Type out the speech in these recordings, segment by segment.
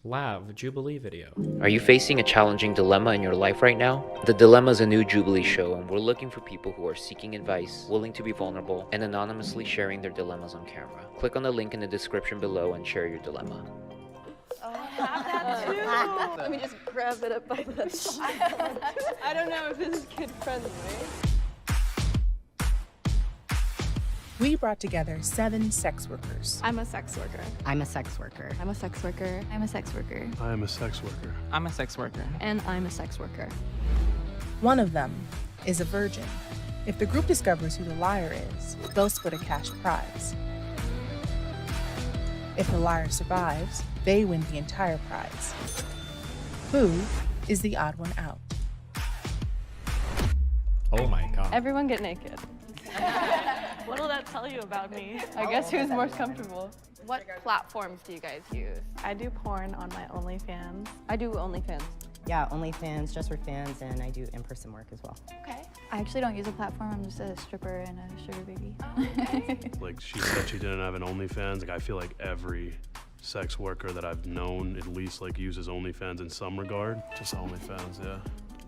Lav Jubilee video. Are you facing a challenging dilemma in your life right now? The Dilemma is a new Jubilee show, and we're looking for people who are seeking advice, willing to be vulnerable, and anonymously sharing their dilemmas on camera. Click on the link in the description below and share your dilemma. Oh, I have that too. Let me just grab it up by the I don't know if this is kid friendly. We brought together 7 sex workers. I'm a sex worker. I'm a sex worker. I'm a sex worker. I'm a sex worker. I am a sex worker. I'm a sex worker. And I'm a sex worker. One of them is a virgin. If the group discovers who the liar is, they'll split a cash prize. If the liar survives, they win the entire prize. Who is the odd one out? Oh my god. Everyone get naked. What'll that tell you about me? I guess who's more comfortable. What platforms do you guys use? I do porn on my OnlyFans. I do OnlyFans. Yeah, OnlyFans, just for fans, and I do in-person work as well. Okay. I actually don't use a platform. I'm just a stripper and a sugar baby. Okay. Like, she said she didn't have an OnlyFans. Like, I feel like every sex worker that I've known at least like uses OnlyFans in some regard. Just OnlyFans, yeah.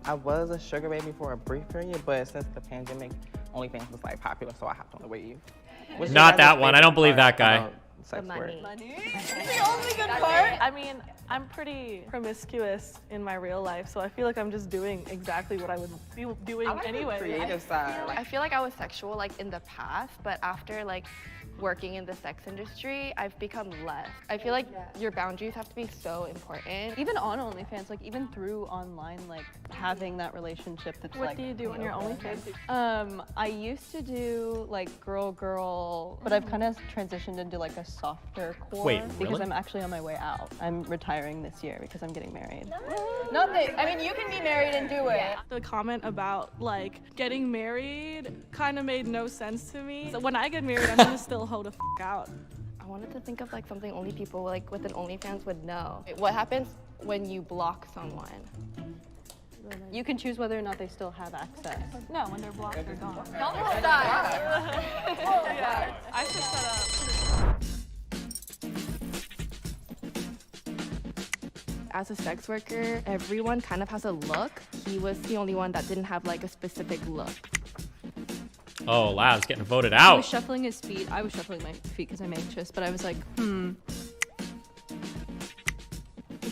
I was a sugar baby for a brief period, but since the pandemic, OnlyFans was like popular, so I hopped on the wave. What's your Not guys' that one. I don't believe favorite that guy. part about sex work? Money. The only good part. I mean, I'm pretty promiscuous in my real life, so I feel like I'm just doing exactly what I would be doing anyway. Creative side. I feel like I was sexual like in the past, but after like working in the sex industry, I've become less. I feel like your boundaries have to be so important. Even on OnlyFans, like even through online, like having that relationship that's What like. do you do on your OnlyFans? I used to do like girl, but I've kind of transitioned into like a softer core. Wait, Because really? I'm actually on my way out. I'm retiring this year because I'm getting married. Not that, I mean, you can be married and do it. The comment about like getting married kind of made no sense to me. So when I get married, I'm gonna still hold a out. I wanted to think of like something only people like with an OnlyFans would know. What happens when you block someone? You can choose whether or not they still have access. No, when they're blocked, they're gone. Don't stop. Yeah, I should set up. As a sex worker, everyone kind of has a look. He was the only one that didn't have like a specific look. Oh, Lav's getting voted He was out. shuffling his feet. I was shuffling my feet because I'm anxious, but I was like,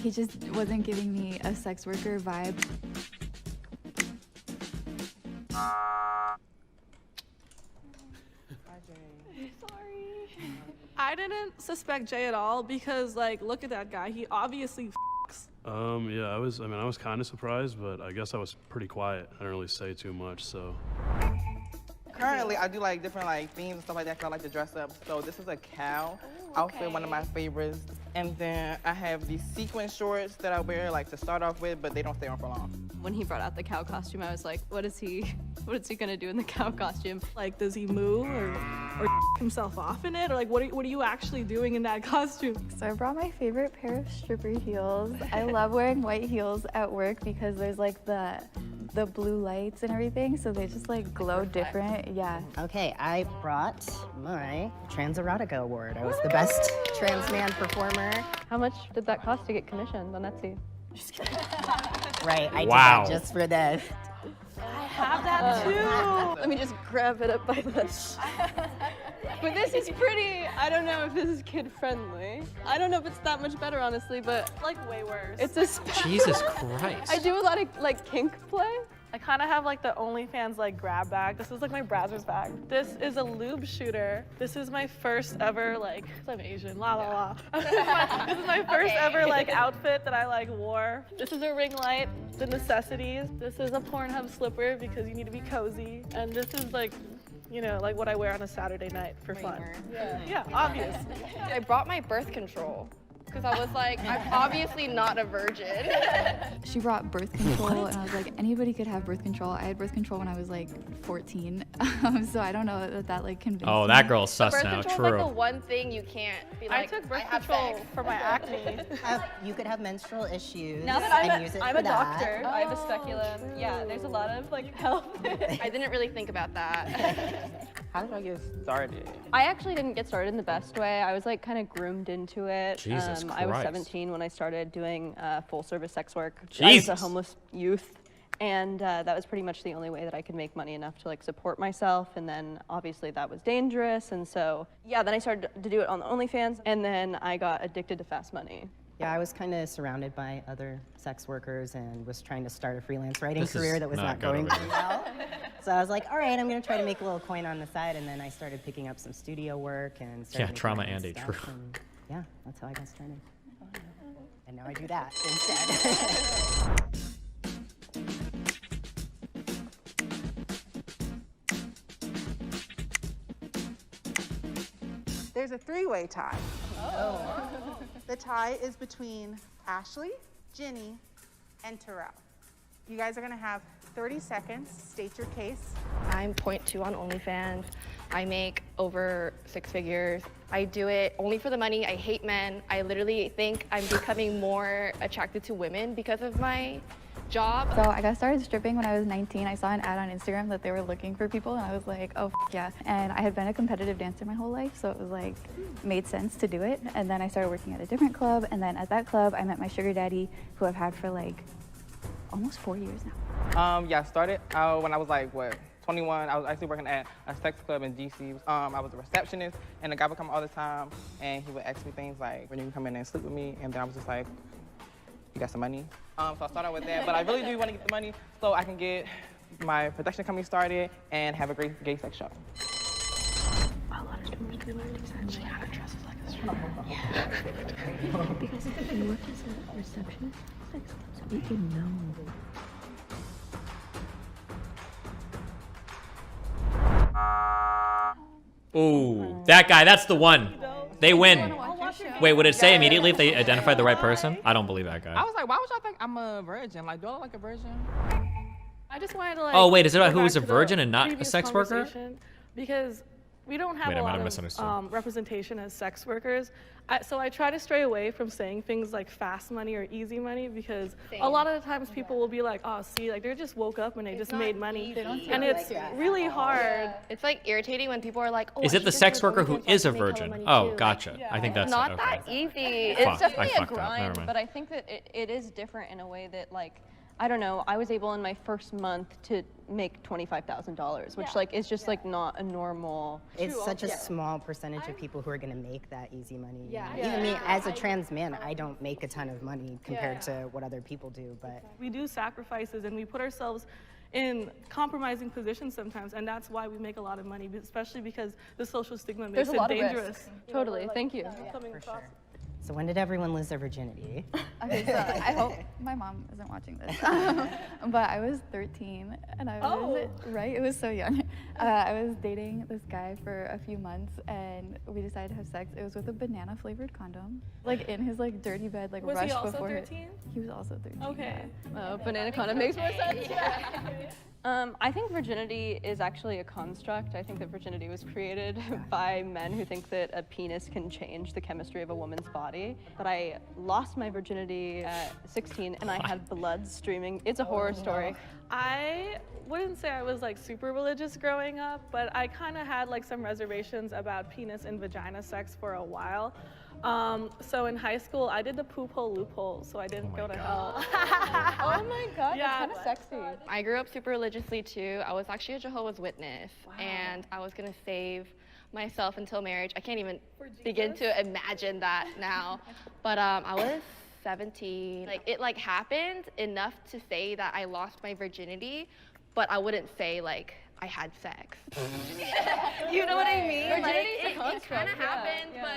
He just wasn't giving me a sex worker vibe. I didn't suspect Jay at all because like, look at that guy. He obviously Yeah, I was kind of surprised, but I guess I was pretty quiet. I didn't really say too much, so. Currently, I do like different like themes and stuff like that 'cause I like to dress up. So this is a cow outfit, one of my favorites. And then I have these sequin shorts that I wear like to start off with, but they don't stay on for long. when he brought out the cow costume, I was like, what is he gonna do in the cow costume? like, does he move or himself off in it, or like what are you actually doing in that costume? So I brought my favorite pair of stripper heels. I love wearing white heels at work because there's like the blue lights and everything, so they just like glow different. Yeah. Okay, I brought my Trans Erotica Award. I was the best trans man performer. How much did that cost to get commissioned on Etsy? Right, I Wow. did that just for this. I have that too. Let me just grab it up by the. But this is pretty. I don't know if this is kid friendly. I don't know if it's that much better, honestly, but Like way worse. it's a. Jesus Christ. I do a lot of like kink play. I kind of have like the OnlyFans like grab bag. This is like my Brazzers bag. This is a lube shooter. This is my first ever like, 'cause I'm Asian, la la la. This is my first ever like outfit that I like wore. This is a ring light, the necessities. This is a Pornhub slipper because you need to be cozy. And this is like, you know, like what I wear on a Saturday night for fun. Yeah, obvious. I brought my birth control because I was like, I'm obviously not a virgin. She brought birth control, and I was like, anybody could have birth control. I had birth control when I was like 14, so I don't know if that like convinced Oh, me. that girl's sus Birth now. control is like the True. one thing you can't be I like, took birth have control sex. for my acne. You could have menstrual issues Now that and use it I'm for a doctor, that. I have a speculum. Yeah, there's a lot of like health. I didn't really think about that. How did I get started? I actually didn't get started in the best way. I was like kind of groomed into it. Jesus I was Christ. 17 when I started doing full service sex work. I was Jesus. a homeless youth. And that was pretty much the only way that I could make money enough to like support myself. And then obviously that was dangerous. And so, yeah, then I started to do it on OnlyFans. And then I got addicted to fast money. Yeah, I was kind of surrounded by other sex workers and was trying to start a freelance writing This is career that was not not good going over too well. So I was like, all right, I'm gonna try to make a little coin on the side, and then I started picking up some studio work and started making trauma my own and a stuff, truth. and yeah, that's how I got started. And now I do that instead. There's a three-way tie. Oh. The tie is between Ashley, Ginny, and Terrell. You guys are gonna have 30 seconds. State your case. I'm 0.2 on OnlyFans. I make over 6 figures. I do it only for the money. I hate men. I literally think I'm becoming more attracted to women because of my job. So I got started stripping when I was 19. I saw an ad on Instagram that they were looking for people, and I was like, oh, yeah. And I had been a competitive dancer my whole life, so it was like, made sense to do it. And then I started working at a different club, and then at that club, I met my sugar daddy, who I've had for like almost 4 years now. Yeah, I started when I was like, 21. I was actually working at a sex club in DC. I was a receptionist, and the guy would come all the time, and he would ask me things like, when you can come in and sleep with me, and then I was just like, you got some money? So I started with that, but I really do want to get the money so I can get my production company started and have a great gay sex shop. A lot of strippers do actually have dresses like this. Yeah. Because you work as a receptionist, so you can know. Ooh, that guy, that's the one. They win. Wait, would it say immediately if they identified the right person? I don't believe that I guy. was like, why would y'all think I'm a virgin? Like, do I look like a virgin? I just wanted to like. Oh, wait, is it about go who was back a to the virgin and not a previous sex worker? conversation, Because we don't have Wait, I a might lot have of misunderstood. representation as sex workers. So I try to stray away from saying things like fast money or easy money because a lot of the times people will be like, oh, see, like they just woke up and they just made money. And it's really hard. It's like irritating when people are like, oh, Is it the sex worker who is a virgin? Oh, gotcha. I think that's not okay. that easy. Fuck, It's definitely I a fucked up. Never grind, mind. but I think that it is different in a way that like, I don't know, I was able in my first month to make $25,000, which like is just like not a normal. It's such a small percentage of people who are going to make that easy money. Yeah. Even me, as a trans man, I don't make a ton of money compared to what other people do. But We do sacrifices and we put ourselves in compromising positions sometimes, and that's why we make a lot of money, especially because the social stigma makes There's a it lot of dangerous. risk. Totally, thank you. Coming across. so when did everyone lose their virginity? Okay, so I hope my mom isn't watching this. But I was 13 and I was, right? It was so young. I was dating this guy for a few months and we decided to have sex. It was with a banana flavored condom, like in his like dirty bed, like Was rushed he also before 13? He was also 13. Okay. Banana condom makes more sense. I think virginity is actually a construct. I think that virginity was created by men who think that a penis can change the chemistry of a woman's body. But I lost my virginity at 16 and I had blood streaming. It's a horror story. I wouldn't say I was like super religious growing up, but I kind of had like some reservations about penis and vagina sex for a while. So in high school, I did the poop hole loophole, so I didn't go to hell. Oh my god, Yeah, that's kind of sexy. I grew up super religiously too. I was actually a Jehovah's Witness, and I was gonna save myself until marriage. I can't even begin to imagine that now. But I was 17. Like it like happened enough to say that I lost my virginity, but I wouldn't say like I had sex. You know what I mean? Virginity is a It construct, kind of yeah, happened, yeah.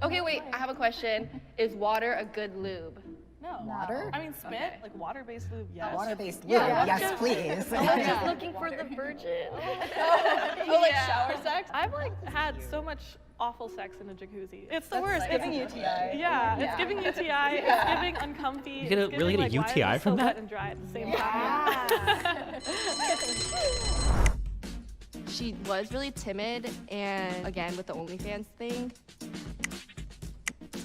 but okay, wait. I have a question. Is water a good lube? No. Water? I mean, spit, like water-based lube, yes. Water-based lube, Yeah, yes, because- please. I was just looking for the virgin. Oh, like shower sex? I've like had so much awful sex in a jacuzzi. It's the worst. Giving UTI. Yeah, it's giving UTI. It's giving uncomfy. You gonna it's really giving, get a like, why UTI is it from so that? wet and dry at the same time. She was really timid, and again with the OnlyFans thing.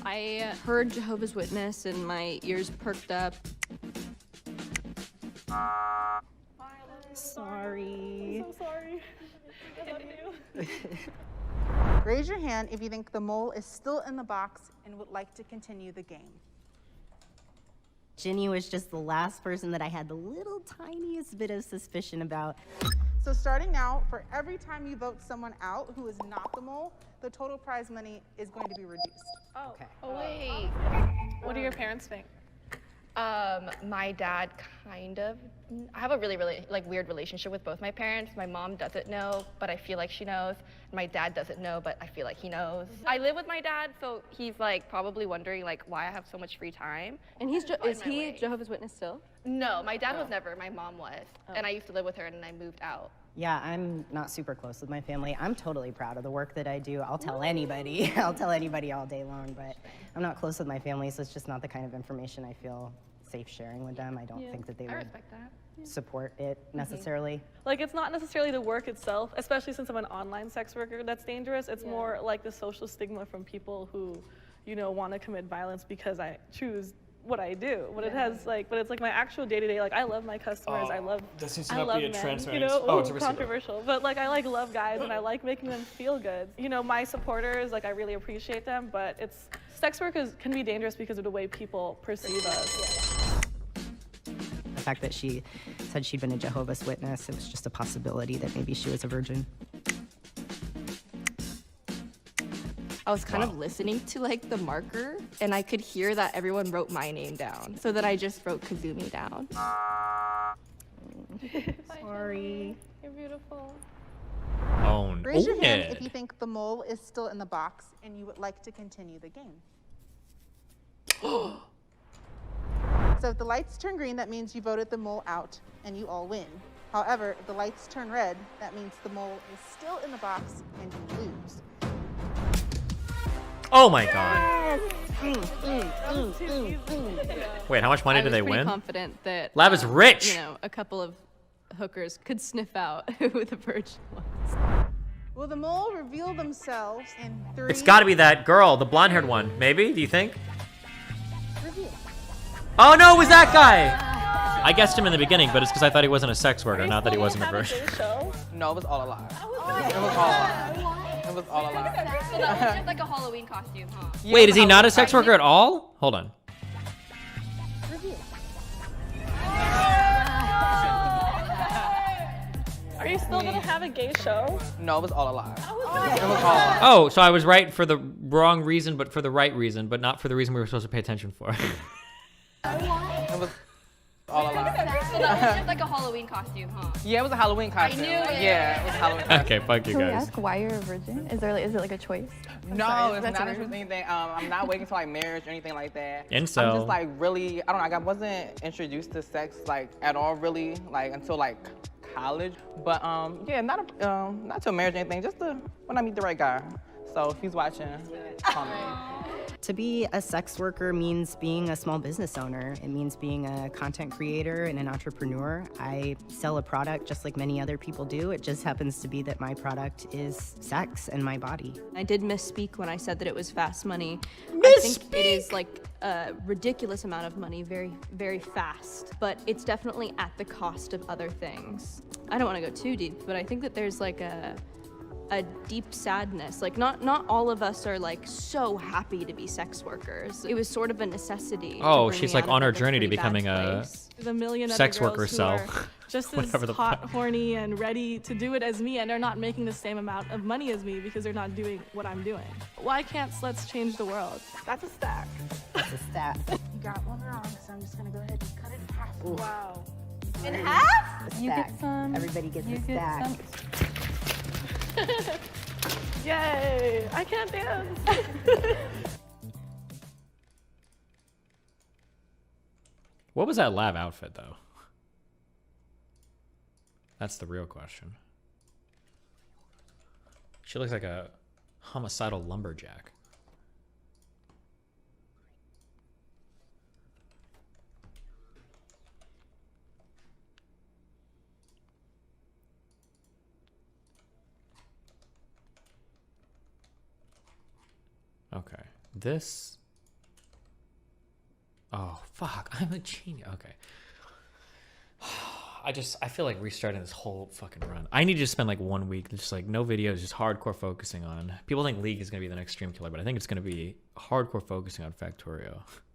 I heard Jehovah's Witness and my ears perked up. Sorry. I'm so sorry. I love you. Raise your hand if you think the mole is still in the box and would like to continue the game. Ginny was just the last person that I had the little tiniest bit of suspicion about. So starting now, for every time you vote someone out who is not the mole, the total prize money is going to be reduced. Oh, Okay. Oh, wait. What do your parents think? My dad kind of, I have a really, really like weird relationship with both my parents. My mom doesn't know, but I feel like she knows. My dad doesn't know, but I feel like he knows. I live with my dad, so he's like probably wondering like why I have so much free time. And is he Jehovah's Witness still? No, my dad was never, my mom was. And I used to live with her and then I moved out. Yeah, I'm not super close with my family. I'm totally proud of the work that I do. I'll tell anybody. I'll tell anybody all day long, but I'm not close with my family, so it's just not the kind of information I feel safe sharing with them. I don't think that they would support it necessarily. Like, it's not necessarily the work itself, especially since I'm an online sex worker, that's dangerous. It's more like the social stigma from people who, you know, want to commit violence because I choose what I do. But it has like, but it's like my actual day-to-day, like I love my customers, I love men, you know, it's a controversial. But like I like love guys and I like making them feel good. You know, my supporters, like I really appreciate them, but it's, sex work can be dangerous because of the way people perceive us. The fact that she said she'd been a Jehovah's Witness, it was just a possibility that maybe she was a virgin. I was kind of listening to like the marker and I could hear that everyone wrote my name down. So then I just wrote Kazumi down. Sorry. You're beautiful. Own Raise your hand it. if you think the mole is still in the box and you would like to continue the game. So if the lights turn green, that means you voted the mole out and you all win. However, if the lights turn red, that means the mole is still in the box and you lose. Oh my god. Wait, how much money do they I was pretty win? confident that Lav is rich. You know, a couple of hookers could sniff out who the virgin was. Will the mole reveal themselves in 3? It's got to be that girl, the blonde-haired one. Maybe? Do you think? Reveal. Oh no, it was that guy. I guessed him in the beginning, but it's because I thought he wasn't a sex worker, not that he wasn't a virgin. No, it was all a lie. It was all a lie. It was all a lie. So that was just like a Halloween costume, huh? Yeah, Wait, it is was he not a Halloween sex costume. worker at all? Hold on. Reveal. Are you still gonna have a gay show? No, it was all a lie. It was all a lie. Oh, so I was right for the wrong reason, but for the right reason, but not for the reason we were supposed to pay attention for. It was all a lie. So that was just like a Halloween costume, huh? Yeah, it was a Halloween costume. knew it. Yeah, it was a Halloween costume. Okay, fuck you Can we guys. ask why you're a virgin? Is it like a choice? No, it's that's not rude. anything. I'm not waiting till like marriage or anything like that. Incel. I'm just like really, I don't know, like I wasn't introduced to sex like at all really, like until like college. But yeah, not till marriage or anything, just when I meet the right guy. So if he's watching, call me. To be a sex worker means being a small business owner. It means being a content creator and an entrepreneur. I sell a product just like many other people do. It just happens to be that my product is sex and my body. I did misspeak when I said that it was fast money. I think it is like a ridiculous amount of money, very, very fast. But it's definitely at the cost of other things. I don't want to go too deep, but I think that there's like a deep sadness. Like not all of us are like so happy to be sex workers. It was sort of a necessity. Oh, to bring she's me like out on of, her like, a journey to pretty bad becoming a place. There's a million sex other worker girls who cell. are just as Whatever the hot, fuck. horny, and ready to do it as me, and they're not making the same amount of money as me because they're not doing what I'm doing. Why can't sluts change the world? That's a stack. That's a stat. You got one wrong, so I'm just gonna go ahead and cut it in half. Wow. In half? A You stack. get some. Everybody gets You a get stack. some. Yay! I can't dance. What was that Lav outfit, though? That's the real question. She looks like a homicidal lumberjack. Okay. This... Oh, fuck. I'm a genius. Okay. I feel like restarting this whole fucking run. I need to just spend like 1 week, just like no videos, just hardcore focusing on. People think League is gonna be the next stream killer, but I think it's gonna be hardcore focusing on Factorio.